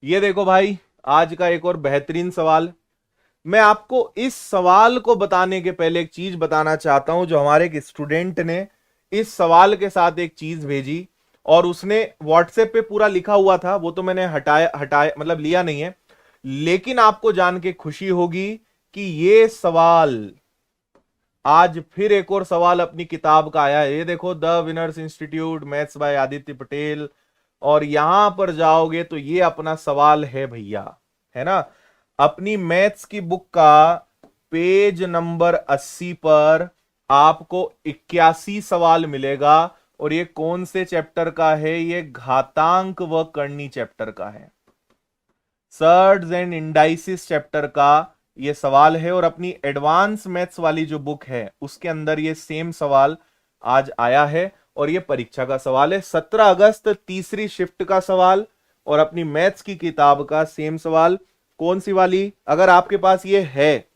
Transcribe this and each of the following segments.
ये देखो भाई, आज का एक और बेहतरीन सवाल। मैं आपको इस सवाल को बताने के पहले एक चीज बताना चाहता हूं। जो हमारे एक स्टूडेंट ने इस सवाल के साथ एक चीज भेजी, और उसने व्हाट्सएप पे पूरा लिखा हुआ था, वो तो मैंने हटाया हटाया मतलब लिया नहीं है। लेकिन आपको जान के खुशी होगी कि ये सवाल आज फिर एक और सवाल अपनी किताब का आया है। ये देखो, the winners institute maths by Aditya Patel, और यहां पर जाओगे तो ये अपना सवाल है भैया, है ना। अपनी मैथ्स की बुक का पेज नंबर 80 पर आपको 81 सवाल मिलेगा। और ये कौन से चैप्टर का है? ये घातांक व करनी चैप्टर का है, सर्ड्स एंड इंडाइसिस चैप्टर का ये सवाल है। और अपनी एडवांस मैथ्स वाली जो बुक है उसके अंदर ये सेम सवाल आज आया है, और ये परीक्षा का सवाल है, 17 अगस्त तीसरी शिफ्ट का सवाल। और अपनी मैथ्स की किताब का सेम सवाल। कौन सी वाली? अगर आपके पास ये है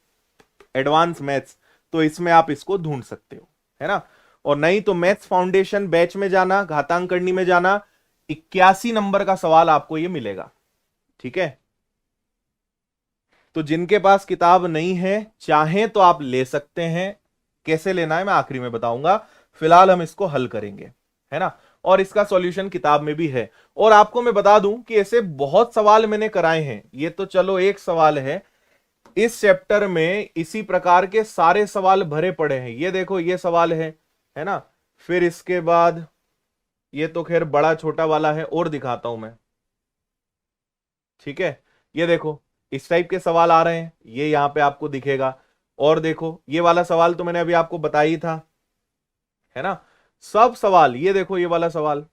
एडवांस मैथ्स, तो इसमें आप इसको ढूंढ सकते हो, है ना। और नहीं तो मैथ्स फाउंडेशन बैच में जाना, घातांक करनी में जाना, 81 नंबर का सवाल आपको ये मिलेगा, ठीक है। तो जिनके पास किताब नहीं है, चाहें तो आप ले सकते हैं। कैसे लेना है मैं आखिरी में बताऊंगा, फिलहाल हम इसको हल करेंगे, है ना। और इसका सॉल्यूशन किताब में भी है। और आपको मैं बता दूं कि ऐसे बहुत सवाल मैंने कराए हैं। ये तो चलो एक सवाल है, इस चैप्टर में इसी प्रकार के सारे सवाल भरे पड़े हैं। ये देखो, ये सवाल है ना। फिर इसके बाद ये तो खैर बड़ा छोटा वाला है, और दिखाता हूं मैं, ठीक है। ये देखो, इस टाइप के सवाल आ रहे हैं, ये यहां पे आपको दिखेगा। और देखो, ये वाला सवाल तो मैंने अभी आपको बताया ही था, है ना। सब सवाल, ये देखो ये वाला सवाल,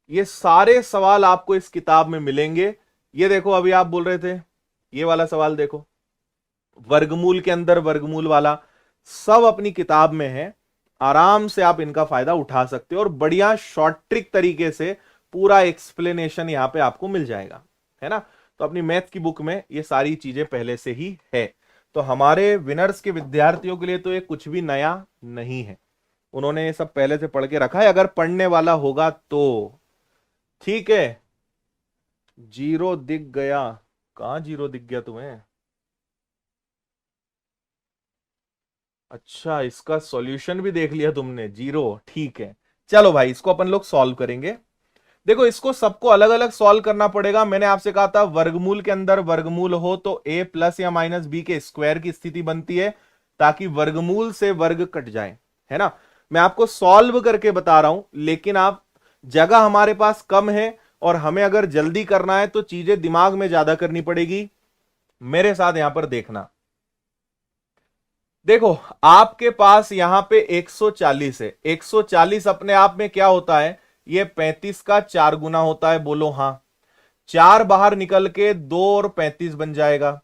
ये सारे सवाल आपको इस किताब में मिलेंगे। ये देखो, अभी आप बोल रहे थे ये वाला सवाल देखो, वर्गमूल के अंदर वर्गमूल वाला, सब अपनी किताब में है। आराम से आप इनका फायदा उठा सकते हो, और बढ़िया शॉर्ट ट्रिक तरीके से पूरा एक्सप्लेनेशन यहां पे आपको मिल जाएगा, है ना। तो अपनी मैथ की बुक में ये सारी चीजें पहले से ही है। तो हमारे विनर्स के विद्यार्थियों के लिए तो ये कुछ भी नया नहीं है, उन्होंने ये सब पहले से पढ़ के रखा है। अगर पढ़ने वाला होगा तो ठीक है। जीरो दिख गया? कहां जीरो दिख गया तुम्हें? अच्छा, इसका सॉल्यूशन भी देख लिया तुमने, जीरो, ठीक है। चलो भाई, इसको अपन लोग सॉल्व करेंगे। देखो, इसको सबको अलग अलग सॉल्व करना पड़ेगा। मैंने आपसे कहा था वर्गमूल के अंदर वर्गमूल हो तो ए प्लस या माइनस बी के स्क्वायर की स्थिति बनती है, ताकि वर्गमूल से वर्ग कट जाए, है ना। मैं आपको सॉल्व करके बता रहा हूं, लेकिन आप, जगह हमारे पास कम है, और हमें अगर जल्दी करना है तो चीजें दिमाग में ज्यादा करनी पड़ेगी। मेरे साथ यहां पर देखना। देखो, आपके पास यहां पे 140 है। 140 अपने आप में क्या होता है? ये 35 का 4 गुना होता है, बोलो हां। 4 बाहर निकल के 2 और 35 बन जाएगा।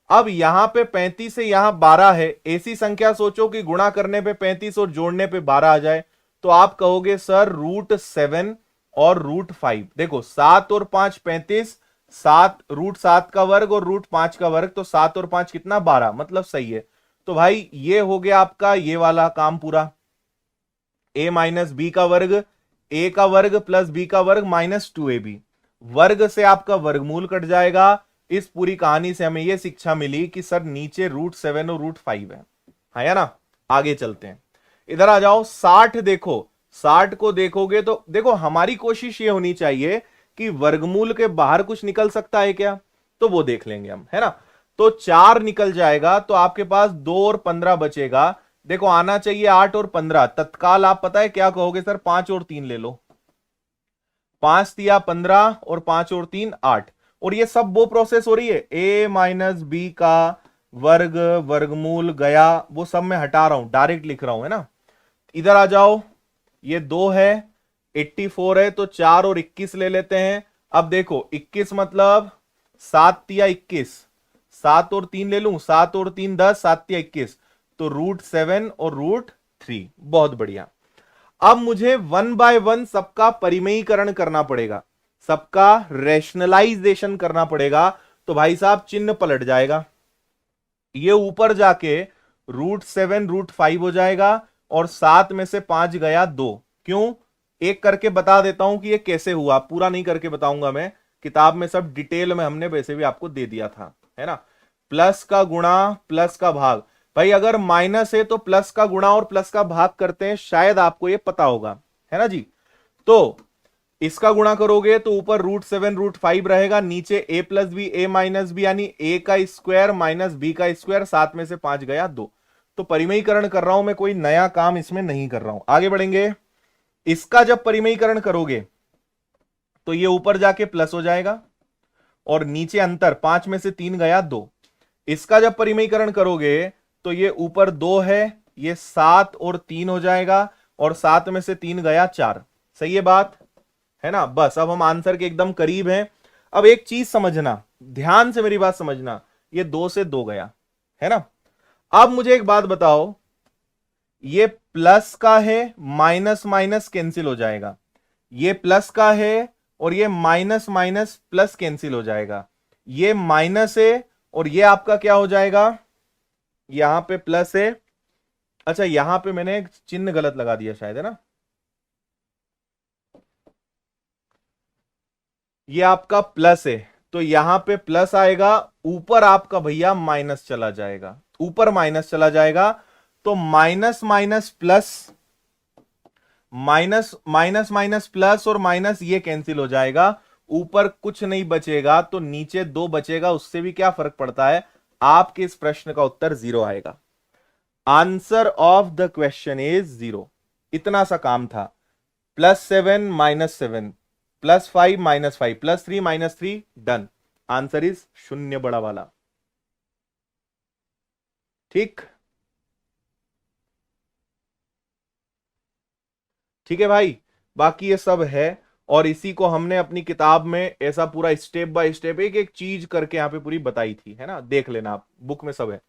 अब यहां पे 35 से यहां 12 है, ऐसी संख्या सोचो कि गुणा करने पे 35 और जोड़ने पे 12 आ जाए। तो आप कहोगे सर √7 और √5। देखो, 7 और 5 35, 7 √7 का वर्ग और √5 का वर्ग, तो 7 और 5 कितना? 12, मतलब सही है। तो भाई ये हो गया आपका ये वाला काम पूरा। ए माइनस बी का वर्ग, ए का वर्ग प्लस बी का वर्ग -2ab, वर्ग से आपका वर्गमूल कट जाएगा। इस पूरी कहानी से हमें यह शिक्षा मिली कि सर नीचे √7 और √5 है ना। आगे चलते हैं, इधर आ जाओ। 60 देखो, 60 को देखोगे तो देखो, हमारी कोशिश ये होनी चाहिए कि वर्गमूल के बाहर कुछ निकल सकता है क्या, तो वो देख लेंगे हम, है ना। तो 4 निकल जाएगा, तो आपके पास 2 और 15 बचेगा। देखो, आना चाहिए 8 और 15। तत्काल आप पता है क्या कहोगे? सर 5 और 3 ले लो। 5 दिया 15, और 5 और 3 8। और ये सब वो प्रोसेस हो रही है, ए माइनस बी का वर्ग, वर्गमूल गया, वो सब मैं हटा रहा हूं, डायरेक्ट लिख रहा हूं, है ना। इधर आ जाओ, ये 2 है, 84 है, तो 4 और 21 ले लेते हैं। अब देखो, 21 मतलब 7 दिया 21, 7 और 3 ले लूं, 7 और 3 10, 7 दिया 21, तो √7 और √3। बहुत बढ़िया। अब मुझे 1 बाय 1 सबका परिमयीकरण करना पड़ेगा, सबका रेशनलाइजेशन करना पड़ेगा। तो भाई साहब चिन्ह पलट जाएगा, ये ऊपर जाके √7 √5 हो जाएगा, और 7 में से 5 गया 2। क्यों? एक करके बता देता हूं कि ये कैसे हुआ, पूरा नहीं करके बताऊंगा मैं। किताब में सब डिटेल में हमने वैसे भी आपको दे दिया था, है ना। प्लस का गुणा प्लस का भाग, भाई अगर माइनस है तो प्लस का गुणा और प्लस का भाग करते हैं, शायद आपको ये पता होगा, है ना जी। तो इसका गुणा करोगे तो ऊपर √7 √5 रहेगा, नीचे a plus B A minus B, यानी a का स्क्वायर माइनस b का स्क्वायर, 7 में से 5 गया 2। तो परिमयीकरण कर रहा हूं मैं, कोई नया काम इसमें नहीं कर रहा हूं। आगे बढ़ेंगे, इसका जब परिमयीकरण करोगे तो ये ऊपर जाके प्लस हो जाएगा और नीचे अंतर 5 में से 3 गया 2। इसका जब परिमयीकरण करोगे तो ये ऊपर 2 है, ये 7 और 3 हो जाएगा और 7 में से 3 गया 4। सही है बात, है ना। बस अब हम आंसर के एकदम करीब हैं। अब एक चीज समझना, ध्यान से मेरी बात समझना, ये 2 से 2 गया, है ना। अब मुझे एक बात बताओ, ये प्लस का है, माइनस माइनस कैंसिल हो जाएगा, ये प्लस का है और ये माइनस माइनस प्लस कैंसिल हो जाएगा, ये माइनस है और ये आपका क्या हो जाएगा, यहां पे प्लस है। अच्छा यहां पे मैंने एक चिन्ह गलत लगा दिया शायद, है ना। ये आपका प्लस है तो यहां पे प्लस आएगा, ऊपर आपका भैया माइनस चला जाएगा, ऊपर माइनस चला जाएगा। तो minus minus plus, minus minus minus plus और माइनस ये कैंसिल हो जाएगा, ऊपर कुछ नहीं बचेगा तो नीचे 2 बचेगा, उससे भी क्या फर्क पड़ता है। आपके इस प्रश्न का उत्तर 0 आएगा। Answer of the question is 0। इतना सा काम था। +7 -7 +5 -5 +3 -3 डन। आंसर इज 0 बड़ा वाला। ठीक, ठीक है भाई, बाकी ये सब है और इसी को हमने अपनी किताब में ऐसा पूरा स्टेप बाय स्टेप एक एक चीज करके यहां पे पूरी बताई थी, है ना। देख लेना आप, बुक में सब है।